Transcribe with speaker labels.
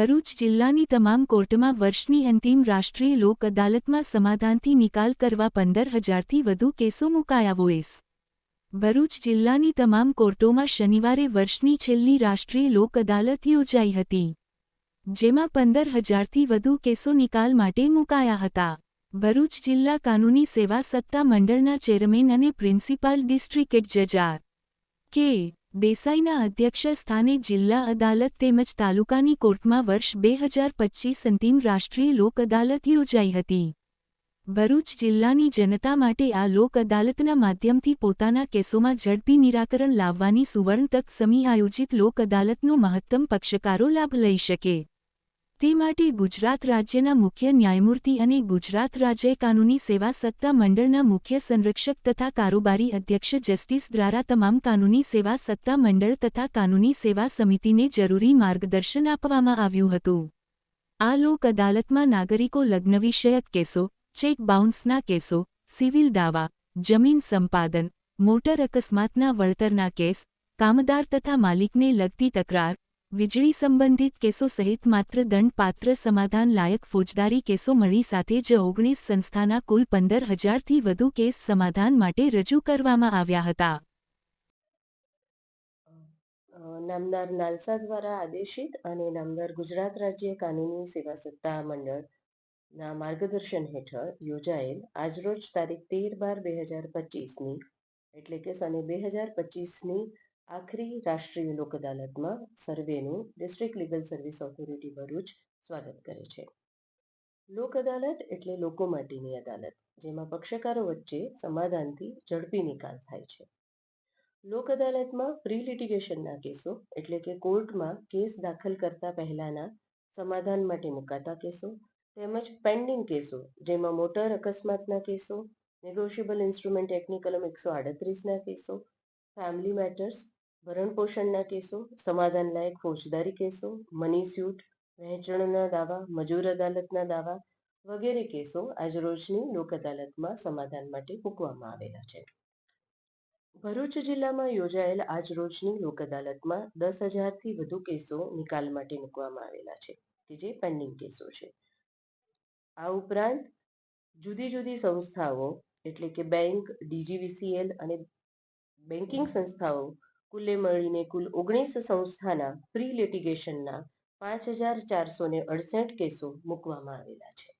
Speaker 1: ભરૂચ જિલ્લાની તમામ કોર્ટમાં વર્ષની અંતિમ રાષ્ટ્રીય લોક અદાલતમાં સમાધાનથી નિકાલ કરવા 15,000થી વધુ કેસો મુકાયા. ભરૂચ જિલ્લાની તમામ કોર્ટોમાં શનિવારે વર્ષની છેલ્લી રાષ્ટ્રીય લોક અદાલત યોજાઈ હતી, જેમાં 15,000થી વધુ કેસો નિકાલ માટે મુકાયા હતા. ભરૂચ જિલ્લા કાનૂની સેવા સત્તા મંડળના ચેરમેન અને પ્રિન્સિપાલ ડિસ્ટ્રિક્ટ જજ આર. કે. દેસાઈના અધ્યક્ષ સ્થાને જિલ્લા અદાલત તેમજ તાલુકાની કોર્ટમાં વર્ષ 2025 અંતિમ રાષ્ટ્રીય લોક અદાલત યોજાઈ હતી. ભરૂચ જિલ્લાની જનતા માટે આ લોક અદાલતના માધ્યમથી પોતાના કેસોમાં ઝડપી નિરાકરણ લાવવાની સુવર્ણ તક સમી આયોજિત લોક અદાલતનો મહત્તમ પક્ષકારો લાભ લઈ શકે તે માટે ગુજરાત રાજ્યના મુખ્ય ન્યાયમૂર્તિ અને ગુજરાત રાજ્ય કાનૂની સેવા સત્તા મંડળના મુખ્ય સંરક્ષક તથા કારોબારી અધ્યક્ષ જસ્ટિસ દ્વારા તમામ કાનૂની સેવા સત્તા મંડળ તથા કાનૂની સેવા સમિતિને જરૂરી માર્ગદર્શન આપવામાં આવ્યું હતું. આ લોક અદાલતમાં નાગરિકો લગ્ન વિષયક કેસો, ચેક બાઉન્સના કેસો, સિવિલ દાવા, જમીન સંપાદન, મોટર અકસ્માતના વળતરના કેસ, કામદાર તથા માલિકને લગતી તકરાર, વીજળી સંબંધિત કેસો સહિત માત્ર દંડપાત્ર સમાધાન લાયક ફોજદારી કેસો મળી સાથે જ 19 સંસ્થાના કુલ 15,000થી વધુ કેસ સમાધાન માટે રજૂ કરવામાં આવ્યા હતા.
Speaker 2: નામદાર નાલસા દ્વારા આદેશિત અને નામદાર ગુજરાત રાજ્ય કાનૂની સેવા સત્તા મંડળના માર્ગદર્શન હેઠળ યોજાયેલ આજરોજ તારીખ 13/12/2025ની એટલે કે સને 2025ની આખરી રાષ્ટ્રીય લોક અદાલતમાં સર્વેનું district legal service authority Bharuch સ્વાગત કરે છે. લોક અદાલત એટલે લોકો માટેની અદાલત, જેમાં પક્ષકારો વચ્ચે સમાધાનથી ઝડપી નિકાલ થાય છે. લોક અદાલતમાં પ્રી લિટિગેશનના કેસો એટલે કે કોર્ટમાં કેસ દાખલ કરતા પહેલાના સમાધાન માટે મુકાતા કેસો તેમજ પેન્ડિંગ કેસો, જેમાં મોટર અકસ્માતના કેસો, નેગોશિયેબલ ઇન્સ્ટ્રુમેન્ટ એક્ટની કલમ 138ના કેસો, ફેમિલી મેટર્સ, ભરણપોષણના કેસો, સમાધાન લાયક ફોજદારી કેસો, મની સ્યુટ, વહેંચણના દાવા, મજૂર અદાલતના દાવા વગેરે કેસો આજરોજની લોક અદાલતમાં સમાધાન માટે મૂકવામાં આવેલા છે. ભરૂચ જિલ્લામાં યોજાયેલ આજરોજની લોક અદાલતમાં 10,000થી વધુ કેસો નિકાલ માટે મૂકવામાં આવેલા છે, કે જે પેન્ડિંગ કેસો છે. આ ઉપરાંત જુદી જુદી સંસ્થાઓ એટલે કે બેંક, ડીજીવીસીએલ અને બેન્કિંગ સંસ્થાઓ કુલે મળીને કુલ 19 સંસ્થાના પ્રી લિટિગેશનના 5,468 કેસો મૂકવામાં આવેલા છે.